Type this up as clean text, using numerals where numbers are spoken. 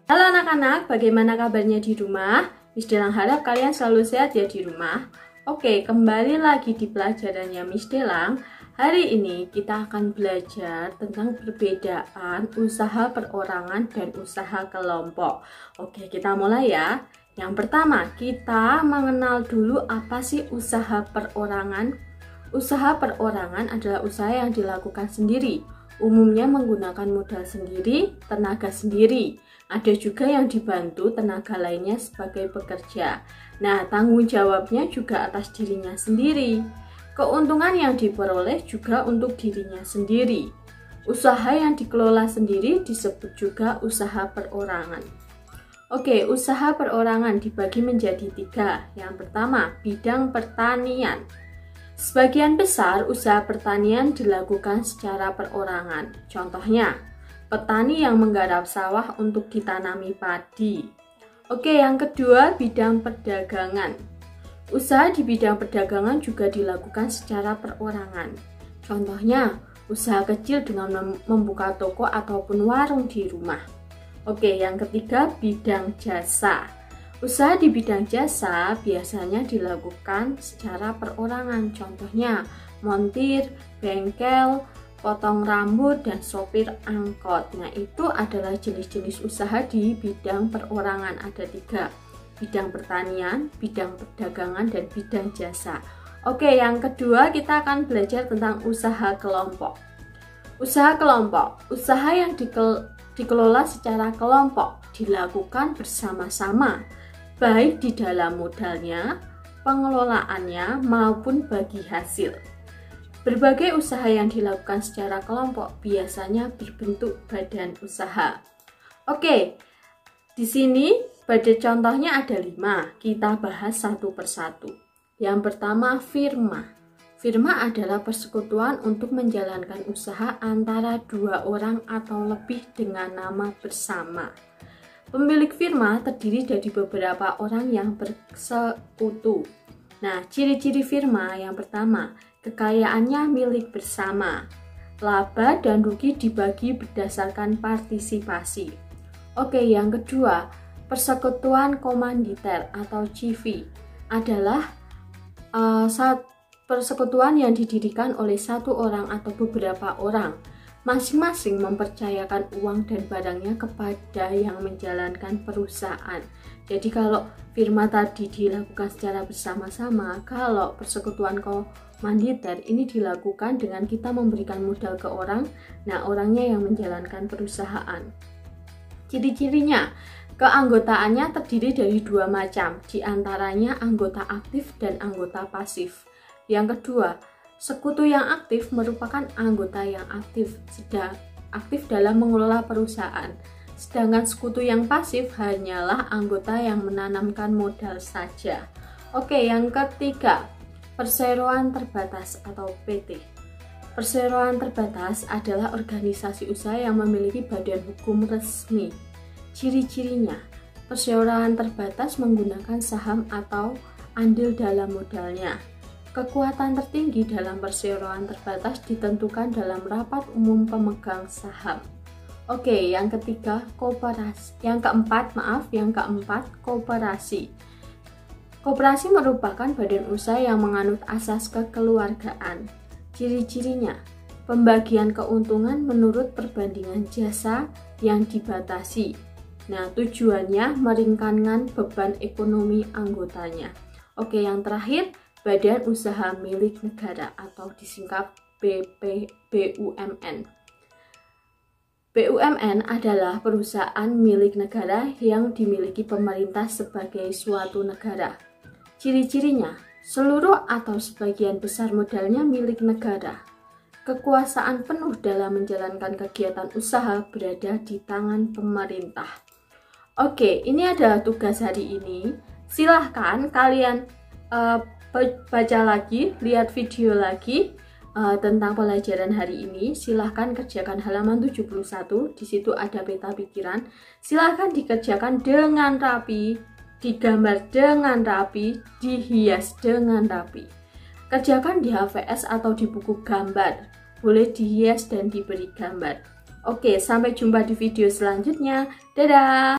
Halo anak-anak, bagaimana kabarnya di rumah? Miss Delang harap kalian selalu sehat ya di rumah. Oke, kembali lagi di pelajarannya Miss Delang. Hari ini kita akan belajar tentang perbedaan usaha perorangan dan usaha kelompok. Oke, kita mulai ya. Yang pertama, kita mengenal dulu apa sih usaha perorangan. Usaha perorangan adalah usaha yang dilakukan sendiri. Umumnya menggunakan modal sendiri, tenaga sendiri. Ada juga yang dibantu tenaga lainnya sebagai pekerja. Nah, tanggung jawabnya juga atas dirinya sendiri. Keuntungan yang diperoleh juga untuk dirinya sendiri. Usaha yang dikelola sendiri disebut juga usaha perorangan. Oke, usaha perorangan dibagi menjadi 3. Yang pertama, bidang pertanian. Sebagian besar usaha pertanian dilakukan secara perorangan. Contohnya, petani yang menggarap sawah untuk ditanami padi. Oke, yang kedua, bidang perdagangan. Usaha di bidang perdagangan juga dilakukan secara perorangan. Contohnya, usaha kecil dengan membuka toko ataupun warung di rumah. Oke, yang ketiga, bidang jasa. Usaha di bidang jasa biasanya dilakukan secara perorangan. Contohnya, montir, bengkel, potong rambut, dan sopir angkot. Nah, itu adalah jenis-jenis usaha di bidang perorangan. Ada 3, bidang pertanian, bidang perdagangan, dan bidang jasa. Oke, yang kedua kita akan belajar tentang usaha kelompok. Usaha kelompok, usaha yang dikelola secara kelompok, dilakukan bersama-sama, baik di dalam modalnya, pengelolaannya, maupun bagi hasil. Berbagai usaha yang dilakukan secara kelompok biasanya berbentuk badan usaha. Oke, di sini pada contohnya ada 5. Kita bahas satu persatu. Yang pertama, firma. Firma adalah persekutuan untuk menjalankan usaha antara 2 orang atau lebih dengan nama bersama. Pemilik firma terdiri dari beberapa orang yang bersekutu. Nah, ciri-ciri firma yang pertama, kekayaannya milik bersama. Laba dan rugi dibagi berdasarkan partisipasi. Oke, yang kedua, persekutuan komanditer atau CV adalah persekutuan yang didirikan oleh 1 orang atau beberapa orang. Masing-masing mempercayakan uang dan barangnya kepada yang menjalankan perusahaan. Jadi kalau firma tadi dilakukan secara bersama-sama, kalau persekutuan komanditer ini dilakukan dengan kita memberikan modal ke orang, nah orangnya yang menjalankan perusahaan. Ciri-cirinya, keanggotaannya terdiri dari 2 macam, diantaranya anggota aktif dan anggota pasif. Yang kedua, sekutu yang aktif merupakan anggota yang sedang aktif dalam mengelola perusahaan. Sedangkan sekutu yang pasif hanyalah anggota yang menanamkan modal saja. Oke, yang ketiga, perseroan terbatas atau PT. Perseroan terbatas adalah organisasi usaha yang memiliki badan hukum resmi. Ciri-cirinya, perseroan terbatas menggunakan saham atau andil dalam modalnya. Kekuatan tertinggi dalam perseroan terbatas ditentukan dalam rapat umum pemegang saham. Oke, yang ketiga, koperasi. Yang keempat, koperasi. Koperasi merupakan badan usaha yang menganut asas kekeluargaan. Ciri-cirinya, pembagian keuntungan menurut perbandingan jasa yang dibatasi. Nah, tujuannya meringankan beban ekonomi anggotanya. Oke, yang terakhir, badan usaha milik negara atau disingkat BUMN. BUMN adalah perusahaan milik negara yang dimiliki pemerintah sebagai suatu negara. Ciri-cirinya, seluruh atau sebagian besar modalnya milik negara. Kekuasaan penuh dalam menjalankan kegiatan usaha berada di tangan pemerintah. Oke, ini adalah tugas hari ini. Silahkan kalian baca lagi, lihat video lagi tentang pelajaran hari ini. Silahkan kerjakan halaman 71, di situ ada peta pikiran. Silahkan dikerjakan dengan rapi, digambar dengan rapi, dihias dengan rapi. Kerjakan di HVS atau di buku gambar, boleh dihias dan diberi gambar. Oke, sampai jumpa di video selanjutnya. Dadah!